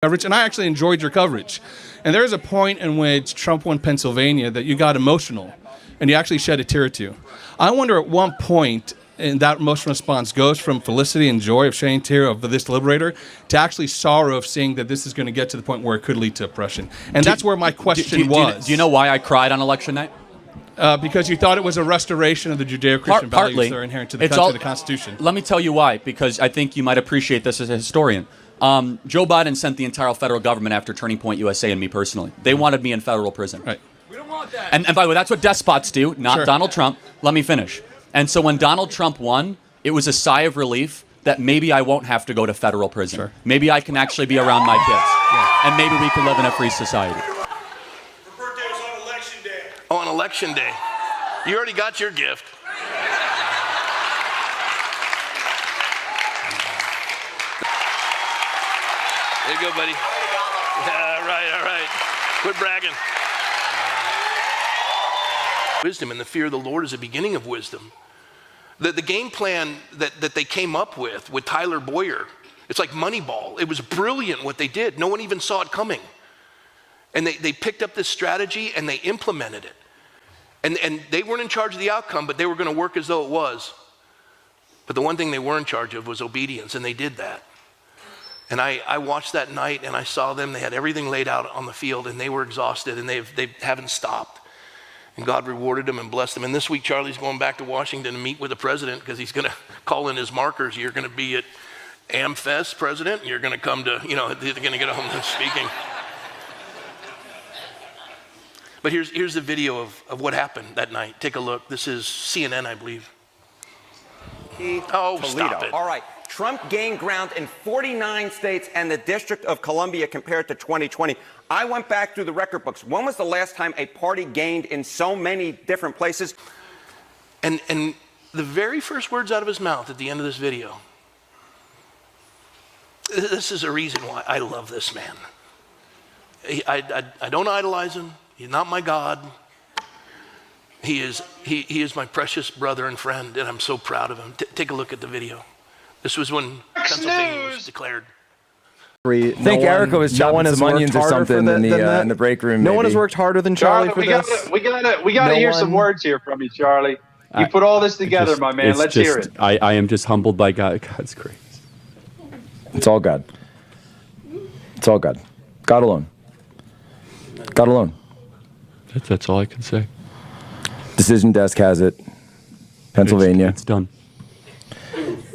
coverage, and I actually enjoyed your coverage. And there was a point in which Trump won Pennsylvania that you got emotional, and you actually shed a tear or two. I wonder at one point, and that emotional response goes from felicity and joy of shedding a tear of this liberator to actually sorrow of seeing that this is going to get to the point where it could lead to oppression. And that's where my question was. Do you know why I cried on election night? Because you thought it was a restoration of the Judeo-Christian values that are inherent to the country, the Constitution. Let me tell you why, because I think you might appreciate this as a historian. Joe Biden sent the entire federal government after Turning Point USA and me personally. They wanted me in federal prison. Right. We don't want that. And by the way, that's what despots do, not Donald Trump. Let me finish. And so when Donald Trump won, it was a sigh of relief that maybe I won't have to go to federal prison. Sure. Maybe I can actually be around my kids. And maybe we can live in a free society. Her birthday was on election day. Oh, on election day. You already got your gift. There you go, buddy. All right. Quit bragging. Wisdom and the fear of the Lord is the beginning of wisdom. The game plan that they came up with Tyler Boyer, it's like Moneyball. It was brilliant what they did. No one even saw it coming. And they picked up this strategy and they implemented it. And they weren't in charge of the outcome, but they were going to work as though it was. But the one thing they were in charge of was obedience, and they did that. And I watched that night, and I saw them. They had everything laid out on the field, and they were exhausted, and they haven't stopped. And God rewarded them and blessed them. And this week, Charlie's going back to Washington to meet with the president because he's going to call in his markers. You're going to be at AmFest, President, and you're going to come to, they're going to get home and speaking. But here's the video of what happened that night. Take a look. This is CNN, I believe. Oh, stop it. All right. Trump gained ground in 49 states and the District of Columbia compared to 2020. I went back through the record books. When was the last time a party gained in so many different places? And the very first words out of his mouth at the end of this video, this is a reason why I love this man. I don't idolize him. He's not my God. He is my precious brother and friend, and I'm so proud of him. Take a look at the video. This was when Pennsylvania was declared. I think Erica was chopping some onions or something in the break room. No one has worked harder than Charlie for this. We gotta hear some words here from you, Charlie. You put all this together, my man. Let's hear it. I am just humbled by God. God's grace. It's all God. It's all God. God alone. God alone. That's all I can say. Decision desk has it. Pennsylvania. It's done.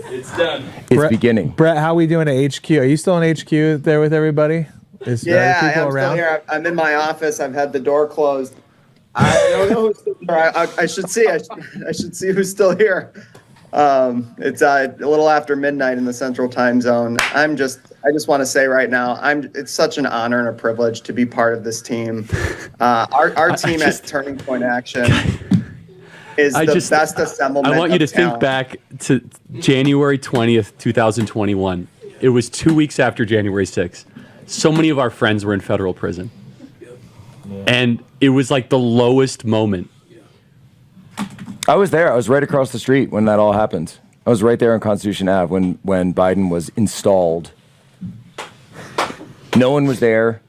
It's done. It's beginning. Brett, how are we doing at HQ? Are you still in HQ there with everybody? I'm still here. I'm in my office. I've had the door closed. I don't know who's still here. I should see. I should see who's still here. It's a little after midnight in the Central Time Zone. I just want to say right now, it's such an honor and a privilege to be part of this team. Our team at Turning Point Action is the best assemblement. I want you to think back to January 20th, 2021. It was 2 weeks after January 6th. So many of our friends were in federal prison. And it was like the lowest moment. I was there. I was right across the street when that all happened. I was right there on Constitution Ave when Biden was installed. No one was there.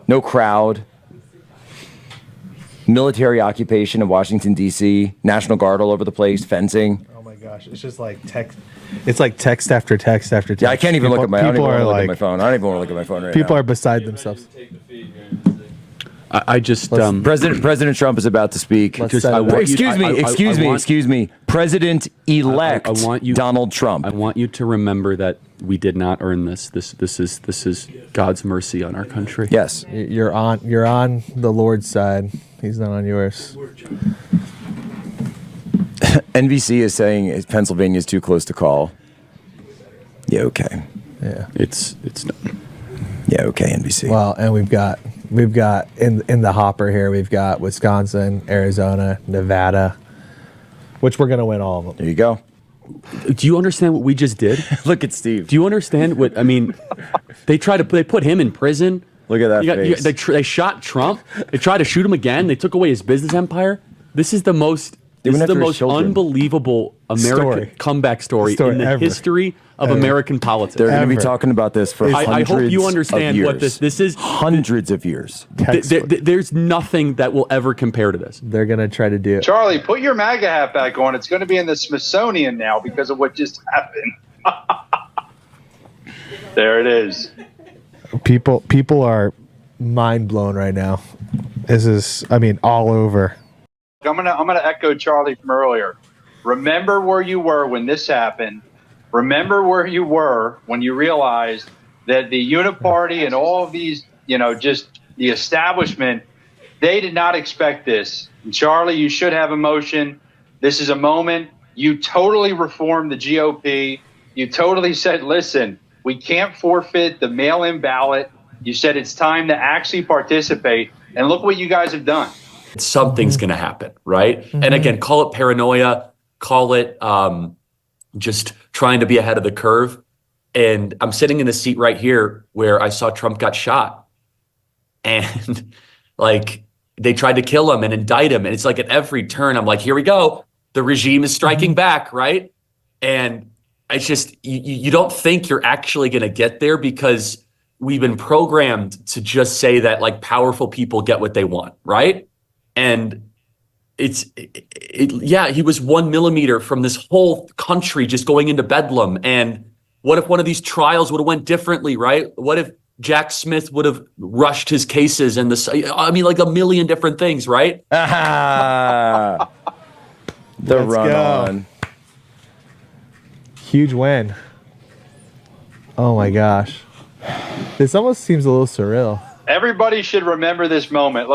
No crowd. Military occupation of Washington, D.C. National Guard all over the place, fencing. Oh my gosh, it's just like text. It's like text after text after text. Yeah, I can't even look at my. I don't even want to look at my phone. I don't even want to look at my phone right now. People are beside themselves. I just President Trump is about to speak. Excuse me. President-elect Donald Trump. I want you to remember that we did not earn this. This is God's mercy on our country. Yes. You're on the Lord's side. He's not on yours. NBC is saying Pennsylvania is too close to call. Yeah, okay. Yeah. It's not. Yeah, okay, NBC. Well, and we've got in the hopper here, we've got Wisconsin, Arizona, Nevada, which we're going to win all of them. There you go. Do you understand what we just did? Look at Steve. Do you understand what, I mean, they put him in prison. Look at that face. They shot Trump. They tried to shoot him again. They took away his business empire. This is the most This is after the his most children. unbelievable American comeback story in the ever. history of American politics. They're going to be Ever. talking about this for I hundreds hope you of understand what years. this is. Hundreds of years. There's nothing that will ever compare to this. They're gonna try to do. Charlie, put your MAGA hat back on. It's going to be in the Smithsonian now because of what just happened. There it is. People are mind blown right now. This is, I mean, all over. I'm gonna echo Charlie from earlier. Remember where you were when this happened. Remember where you were when you realized that the Uniparty and all of these, just the establishment, they did not expect this. And Charlie, you should have emotion. This is a moment. You totally reformed the GOP. You totally said, listen, we can't forfeit the mail-in ballot. You said it's time to actually participate. And look what you guys have done. Something's going to happen, right? And again, call it paranoia, call it just trying to be ahead of the curve. And I'm sitting in the seat right here where I saw Trump got shot. And like they tried to kill him and indict him. And it's like at every turn, I'm like, here we go. The regime is striking back, right? And it's just, you don't think you're actually going to get there because we've been programmed to just say that like powerful people get what they want, right? And yeah, he was 1 millimeter from this whole country just going into bedlam. And what if one of these trials would have went differently, right? What if Jack Smith would have rushed his cases and like a million different things, right? The Let's run go. on. Huge win. Oh my gosh. This almost seems a little surreal. Everybody should remember this moment.